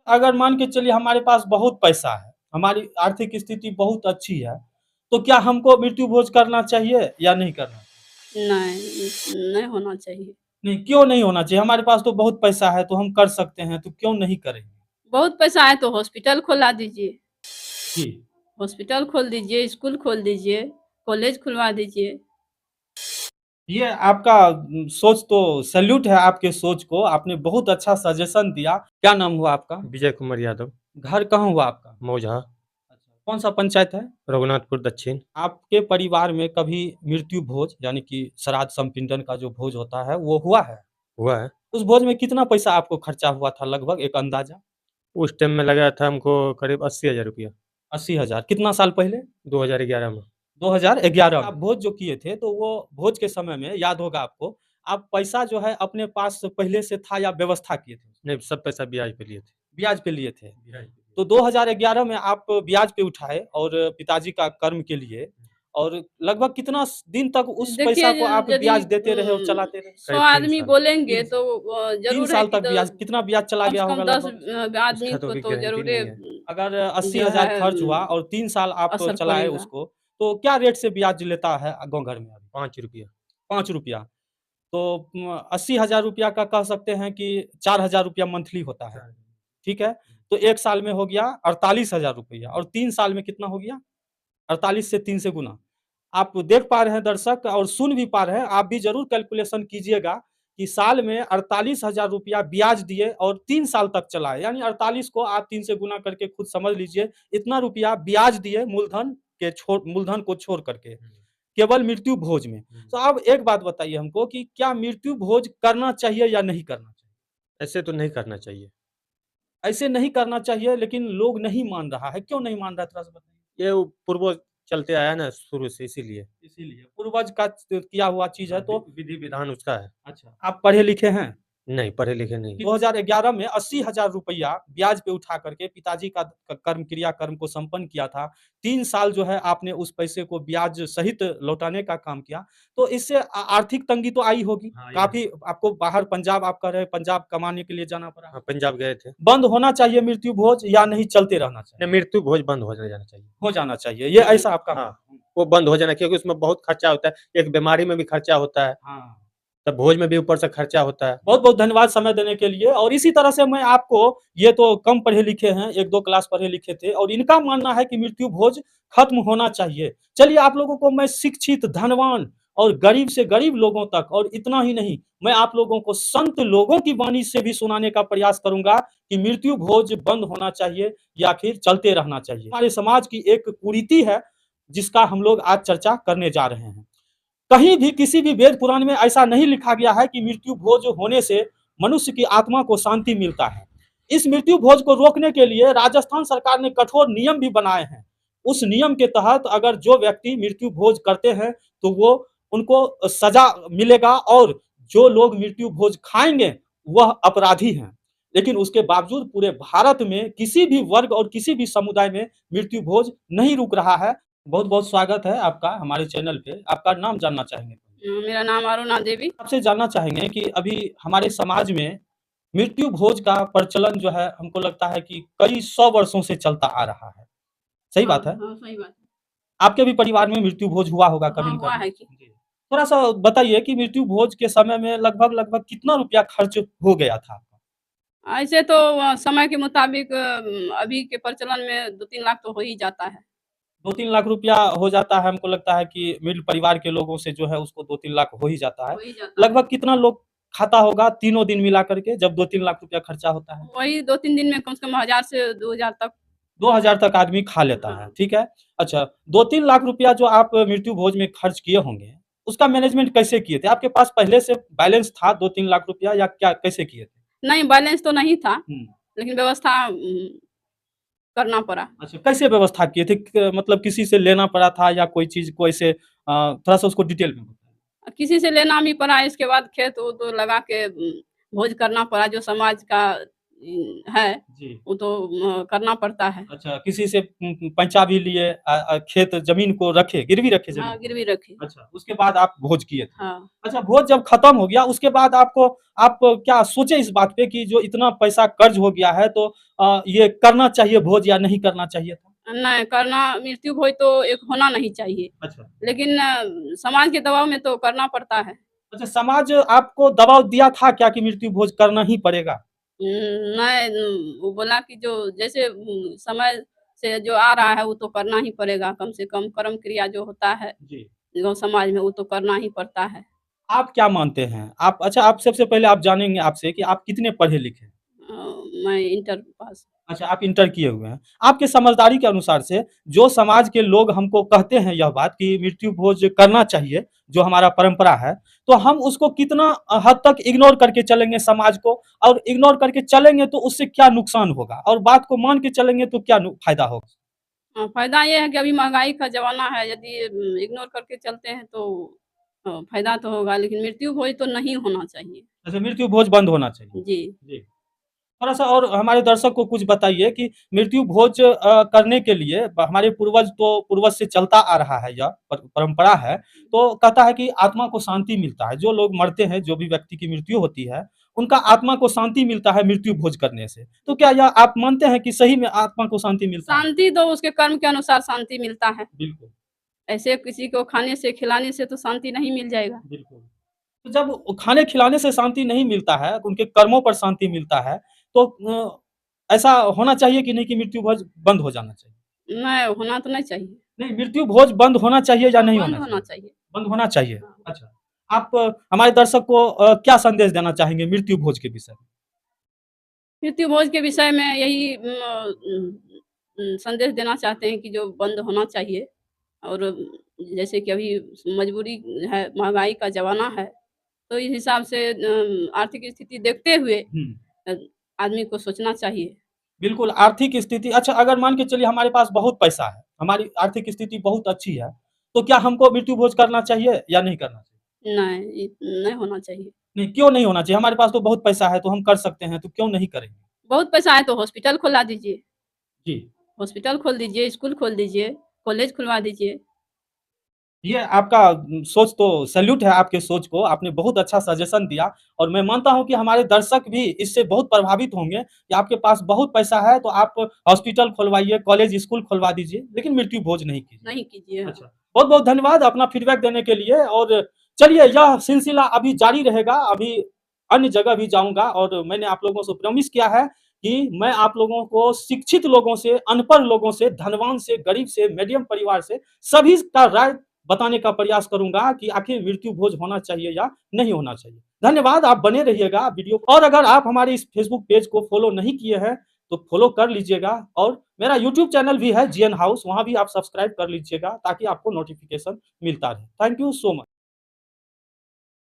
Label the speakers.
Speaker 1: अगर मान के चलिए हमारे पास बहुत पैसा है, हमारी आर्थिक स्थिति बहुत अच्छी है, तो क्या हमको मृत्यु भोज करना चाहिए या नहीं करना चाहिए?
Speaker 2: नहीं, नहीं होना चाहिए।
Speaker 1: नहीं, क्यों नहीं होना चाहिए? हमारे पास तो बहुत पैसा है, तो हम कर सकते हैं, तो क्यों नहीं करेंगे?
Speaker 2: बहुत पैसा है तो हॉस्पिटल खुला दीजिए,
Speaker 1: जी।
Speaker 2: हॉस्पिटल खोल दीजिए, स्कूल खोल दीजिए, कॉलेज खुलवा दीजिए।
Speaker 1: ये आपका सोच तो सैल्यूट है आपके सोच को, आपने बहुत अच्छा सजेशन दिया। क्या नाम हुआ आपका?
Speaker 3: विजय कुमार यादव।
Speaker 1: घर कहाँ हुआ आपका?
Speaker 3: मौजहा।
Speaker 1: अच्छा, कौन-सा पंचायत है?
Speaker 3: रघुनाथपुर दक्षिण।
Speaker 1: आपके परिवार में कभी मृत्यु भोज यानी कि श्राद्ध संपिंडन का जो भोज होता है, वो हुआ है?
Speaker 3: हुआ है।
Speaker 1: उस भोज में कितना पैसा आपको खर्चा हुआ था लगभग एक अंदाज़ा?
Speaker 3: उस टाइम में लगा था हमको करीब 80,000 रुपया।
Speaker 1: 80,000 कितना साल पहले?
Speaker 3: 2011 में।
Speaker 1: 2011 आप भोज जो किए थे, तो वो भोज के समय में याद होगा आपको, आप पैसा जो है अपने पास पहले से था या व्यवस्था किए थे?
Speaker 3: नहीं, सब पैसा ब्याज पे लिए थे।
Speaker 1: ब्याज पे लिए थे।
Speaker 3: ब्याज पे।
Speaker 1: तो 2011 में आप ब्याज पे उठाए और पिताजी का कर्म के लिए और लगभग कितना दिन तक उस
Speaker 2: देखिए
Speaker 1: पैसा को आप
Speaker 2: यदि
Speaker 1: ब्याज देते रहे और चलाते रहे?
Speaker 2: 100
Speaker 3: करीब 3
Speaker 2: आदमी
Speaker 3: साल।
Speaker 2: बोलेंगे
Speaker 1: 3
Speaker 2: तो
Speaker 1: साल। 3
Speaker 2: ज़रूर है
Speaker 1: साल
Speaker 2: कि
Speaker 1: तक ब्याज कितना ब्याज चला
Speaker 2: कम
Speaker 1: गया
Speaker 2: से कम
Speaker 1: होगा
Speaker 2: 10
Speaker 1: लगभग?
Speaker 2: आदमी
Speaker 3: उसका तो
Speaker 2: को
Speaker 3: अभी
Speaker 2: तो
Speaker 3: गारंटी
Speaker 2: ज़रूरे
Speaker 3: नहीं है।
Speaker 1: अगर
Speaker 2: जो
Speaker 1: 80,000
Speaker 2: है
Speaker 1: खर्च हुआ और 3 साल आप
Speaker 2: असर
Speaker 1: चलाए
Speaker 2: पड़ेगा।
Speaker 1: उसको, तो क्या रेट से ब्याज लेता है गाँव घर में अभी?
Speaker 3: 5 रुपया।
Speaker 1: ₹5 तो 80,000 रुपया का कह सकते हैं कि 4,000 रुपया मंथली होता है, ठीक है? तो 1 साल में हो गया 48,000 रुपया और 3 साल में कितना हो गया? 48 से 3 से गुना। आप देख पा रहे हैं दर्शक और सुन भी पा रहे हैं, आप भी ज़रूर कैलकुलेशन कीजिएगा कि साल में 48,000 रुपया ब्याज दिए और 3 साल तक चलाए, यानी 48 को आप 3 से गुना करके खुद समझ लीजिए, इतना रुपया ब्याज दिए मूलधन को छोड़ करके, केवल मृत्यु भोज में। तो अब एक बात बताइए हमको कि क्या मृत्यु भोज करना चाहिए या नहीं करना चाहिए?
Speaker 3: ऐसे तो नहीं करना चाहिए।
Speaker 1: ऐसे नहीं करना चाहिए लेकिन लोग नहीं मान रहा है, क्यों नहीं मान रहा है थोड़ा-सा बताइए?
Speaker 3: ये वो पूर्वज चलते आया ना शुरू से, इसीलिए।
Speaker 1: इसीलिए पूर्वज का किया हुआ चीज़ है
Speaker 3: हाँ,
Speaker 1: तो
Speaker 3: विधि विधान उसका है।
Speaker 1: अच्छा, आप पढ़े लिखे हैं?
Speaker 3: नहीं, पढ़े लिखे नहीं।
Speaker 1: 2011 में 80,000 रुपया ब्याज पे उठा करके पिताजी का कर्म को संपन्न किया था। 3 साल जो है आपने उस पैसे को ब्याज सहित लौटाने का काम किया। तो इससे आर्थिक तंगी तो आई होगी?
Speaker 3: हाँ,
Speaker 1: काफ़ी आपको बाहर पंजाब आप कह रहे हैं पंजाब कमाने के लिए जाना पड़ा।
Speaker 3: हाँ, पंजाब गए थे।
Speaker 1: बंद होना चाहिए मृत्यु भोज या नहीं चलते रहना चाहिए?
Speaker 3: नहीं, मृत्यु भोज बंद हो जाना चाहिए।
Speaker 1: हो जाना चाहिए, ये ऐसा आपका
Speaker 3: हाँ, वो बंद हो जाना क्योंकि उसमें बहुत खर्चा होता है। एक बीमारी में भी खर्चा होता है,
Speaker 1: हाँ।
Speaker 3: तब भोज में भी ऊपर से खर्चा होता है।
Speaker 1: बहुत-बहुत धन्यवाद समय देने के लिए और इसी तरह से मैं आपको ये तो कम पढ़े लिखे हैं, 1-2 क्लास पढ़े लिखे थे और इनका मानना है कि मृत्यु भोज खत्म होना चाहिए। चलिए आप लोगों को मैं शिक्षित, धनवान और गरीब से गरीब लोगों तक और इतना ही नहीं, मैं आप लोगों को संत लोगों की वाणी से भी सुनाने का प्रयास करूँगा कि मृत्यु भोज बंद होना चाहिए या फिर चलते रहना चाहिए। हमारे समाज की एक कुरीति है, जिसका हम लोग आज चर्चा करने जा रहे हैं। कहीं भी किसी भी वेद पुराण में ऐसा नहीं लिखा गया है कि मृत्यु भोज होने से मनुष्य की आत्मा को शांति मिलता है। इस मृत्यु भोज को रोकने के लिए राजस्थान सरकार ने कठोर नियम भी बनाए हैं। उस नियम के तहत अगर जो व्यक्ति मृत्यु भोज करते हैं तो वो उनको सजा मिलेगा और जो लोग मृत्यु भोज खाएंगे वह अपराधी हैं। लेकिन उसके बावजूद पूरे भारत में किसी भी वर्ग और किसी भी समुदाय में मृत्यु भोज नहीं रुक रहा है। बहुत-बहुत स्वागत है आपका हमारे चैनल पे। आपका नाम जानना चाहेंगे?
Speaker 2: मेरा नाम अरुणा देवी।
Speaker 1: आपसे जानना चाहेंगे कि अभी हमारे समाज में मृत्यु भोज का प्रचलन जो है हमको लगता है कि कई 100 वर्षों से चलता आ रहा है। सही
Speaker 2: हाँ,
Speaker 1: बात है?
Speaker 2: हाँ, सही बात है।
Speaker 1: आपके भी परिवार में मृत्यु भोज हुआ होगा कभी
Speaker 2: हाँ,
Speaker 1: न
Speaker 2: हुआ
Speaker 1: कभी?
Speaker 2: है कि
Speaker 1: जी। थोड़ा-सा बताइए कि मृत्यु भोज के समय में लगभग-लगभग कितना रुपया खर्च हो गया था आपका?
Speaker 2: ऐसे तो समय के मुताबिक अभी के प्रचलन में 2-3 लाख तो हो ही जाता है।
Speaker 1: 2-3 लाख रुपया हो जाता है, हमको लगता है कि मिडिल परिवार के लोगों से जो है उसको 2-3 लाख हो ही जाता है।
Speaker 2: हो ही जाता है।
Speaker 1: लगभग कितना लोग खाता होगा तीनों दिन मिला करके जब 2-3 लाख रुपया खर्चा होता है?
Speaker 2: वही 2-3 दिन में कम से कम 1000 से 2000 तक।
Speaker 1: 2000 तक आदमी खा लेता है,
Speaker 2: हाँ।
Speaker 1: ठीक है? अच्छा, 2-3 लाख रुपया जो आप मृत्यु भोज में खर्च किए होंगे, उसका मैनेजमेंट कैसे किए थे? आपके पास पहले से बैलेंस था 2-3 लाख रुपया या क्या कैसे किए थे?
Speaker 2: नहीं बैलेंस तो नहीं था,
Speaker 1: हुँ।
Speaker 2: लेकिन व्यवस्था करना पड़ा।
Speaker 1: अच्छा, कैसे व्यवस्था किए थे? मतलब किसी से लेना पड़ा था या कोई चीज़ को ऐसे थोड़ा-सा उसको डिटेल में बताएँ?
Speaker 2: किसी से लेना भी पड़ा, इसके बाद खेत-ओत लगा के भोज करना पड़ा, जो समाज का है,
Speaker 1: जी।
Speaker 2: वो तो करना पड़ता है।
Speaker 1: अच्छा, किसी से पैंचा भी लिए खेत ज़मीन को रखे, गिरवी रखे ज़मीन
Speaker 2: हाँ,
Speaker 1: को?
Speaker 2: गिरवी रखी।
Speaker 1: अच्छा, उसके बाद आप भोज किए थे।
Speaker 2: हाँ।
Speaker 1: अच्छा, भोज जब खत्म हो गया उसके बाद आप क्या सोचे इस बात पे कि जो इतना पैसा कर्ज हो गया है तो ये करना चाहिए भोज या नहीं करना चाहिए था?
Speaker 2: नहीं, करना मृत्यु भोज तो एक होना नहीं चाहिए,
Speaker 1: अच्छा।
Speaker 2: लेकिन समाज के दबाव में तो करना पड़ता है।
Speaker 1: अच्छा, समाज आपको दबाव दिया था क्या कि मृत्यु भोज करना ही पड़ेगा?
Speaker 2: नहीं, वो बोला कि जो जैसे समय से जो आ रहा है वो तो करना ही पड़ेगा, कम से कम कर्म क्रिया जो होता है
Speaker 1: जी।
Speaker 2: गाँव समाज में वो तो करना ही पड़ता है।
Speaker 1: आप क्या मानते हैं? आप सबसे पहले आप जानेंगे आपसे कि आप कितने पढ़े-लिखे हैं?
Speaker 2: मैं इंटर पास।
Speaker 1: अच्छा, आप इंटर किए हुए हैं। आपके समझदारी के अनुसार से जो समाज के लोग हमको कहते हैं यह बात कि मृत्यु भोज करना चाहिए, जो हमारा परंपरा है, तो हम उसको कितना हद तक इग्नोर करके चलेंगे समाज को और इग्नोर करके चलेंगे तो उससे क्या नुकसान होगा? और बात को मान के चलेंगे तो क्या फ़ायदा होगा?
Speaker 2: फ़ायदा ये है कि अभी महँगाई का ज़माना है, यदि इग्नोर करके चलते हैं तो फ़ायदा तो होगा, लेकिन मृत्यु भोज तो नहीं होना चाहिए।
Speaker 1: अच्छा, मृत्यु भोज बंद होना चाहिए।
Speaker 2: जी।
Speaker 1: जी। थोड़ा-सा और हमारे दर्शक को कुछ बताइए कि मृत्यु भोज करने के लिए हमारे पूर्वज से चलता आ रहा है यह परंपरा है, तो कहता है कि आत्मा को शांति मिलता है। जो लोग मरते हैं, जो भी व्यक्ति की मृत्यु होती है, उनका आत्मा को शांति मिलता है मृत्यु भोज करने से। तो क्या यह आप मानते हैं कि सही में आत्मा को शांति मिलता है?
Speaker 2: शांति तो उसके कर्म के अनुसार शांति मिलता है।
Speaker 1: बिल्कुल,
Speaker 2: ऐसे किसी को खाने से, खिलाने से तो शांति नहीं मिल जाएगा।
Speaker 1: बिल्कुल। तो जब खाने-खिलाने से शांति नहीं मिलता है, उनके कर्मों पर शांति मिलता है, तो ऐसा होना चाहिए कि नहीं कि मृत्यु भोज बंद हो जाना चाहिए?
Speaker 2: नहीं, होना तो नहीं चाहिए।
Speaker 1: नहीं, मृत्यु भोज बंद होना चाहिए या
Speaker 2: हाँ,
Speaker 1: नहीं
Speaker 2: बंद
Speaker 1: होना
Speaker 2: होना
Speaker 1: चाहिए?
Speaker 2: चाहिए।
Speaker 1: बंद होना चाहिए।
Speaker 2: हाँ।
Speaker 1: अच्छा, आप हमारे दर्शक को क्या संदेश देना चाहेंगे मृत्यु भोज के विषय में?
Speaker 2: मृत्यु भोज के विषय में यही संदेश देना चाहते हैं कि जो बंद होना चाहिए और जैसे कि अभी मजबूरी है, महँगाई का ज़माना है, तो इस हिसाब से आर्थिक स्थिति देखते हुए
Speaker 1: हुँ,
Speaker 2: अ, आदमी को सोचना चाहिए।
Speaker 1: बिल्कुल आर्थिक स्थिति अच्छा अगर मान के चलिए हमारे पास बहुत पैसा है, हमारी आर्थिक स्थिति बहुत अच्छी है, तो क्या हमको मृत्यु भोज करना चाहिए या नहीं करना चाहिए?
Speaker 2: नहीं, नहीं होना चाहिए।
Speaker 1: नहीं, क्यों नहीं होना चाहिए? हमारे पास तो बहुत पैसा है, तो हम कर सकते हैं, तो क्यों नहीं करेंगे?
Speaker 2: बहुत पैसा है तो हॉस्पिटल खुलवा दीजिए।
Speaker 1: जी।
Speaker 2: हॉस्पिटल खोल दीजिए, स्कूल खोल दीजिए, कॉलेज खुलवा दीजिए।
Speaker 1: ये आपका सोच तो सैल्यूट है आपके सोच को, आपने बहुत अच्छा सजेशन दिया और मैं मानता हूँ कि हमारे दर्शक भी इससे बहुत प्रभावित होंगे कि आपके पास बहुत पैसा है तो आप हॉस्पिटल खुलवाइए, कॉलेज, स्कूल खुलवा दीजिए, लेकिन मृत्यु भोज नहीं कीजिए।
Speaker 2: नहीं कीजिए। हाँ।
Speaker 1: अच्छा, बहुत-बहुत धन्यवाद अपना फीडबैक देने के लिए और चलिए यह सिलसिला अभी जारी रहेगा, अभी अन्य जगह भी जाऊँगा और मैंने आप लोगों से प्रॉमिस किया है कि मैं आप लोगों को शिक्षित लोगों से, अनपढ़ लोगों से, धनवान से, गरीब से, मीडियम परिवार से सभी का राय बताने का प्रयास करूँगा कि आखिर मृत्यु भोज होना चाहिए या नहीं होना चाहिए। धन्यवाद, आप बने रहिएगा वीडियो और अगर आप हमारे इस फेसबुक पेज को फॉलो नहीं किए हैं, तो फॉलो कर लीजिएगा और मेरा यूट्यूब चैनल भी है जीएन हाउस, वहाँ भी आप सब्सक्राइब कर लीजिएगा ताकि आपको नोटिफ़िकेशन मिलता रहे। Thank you so much.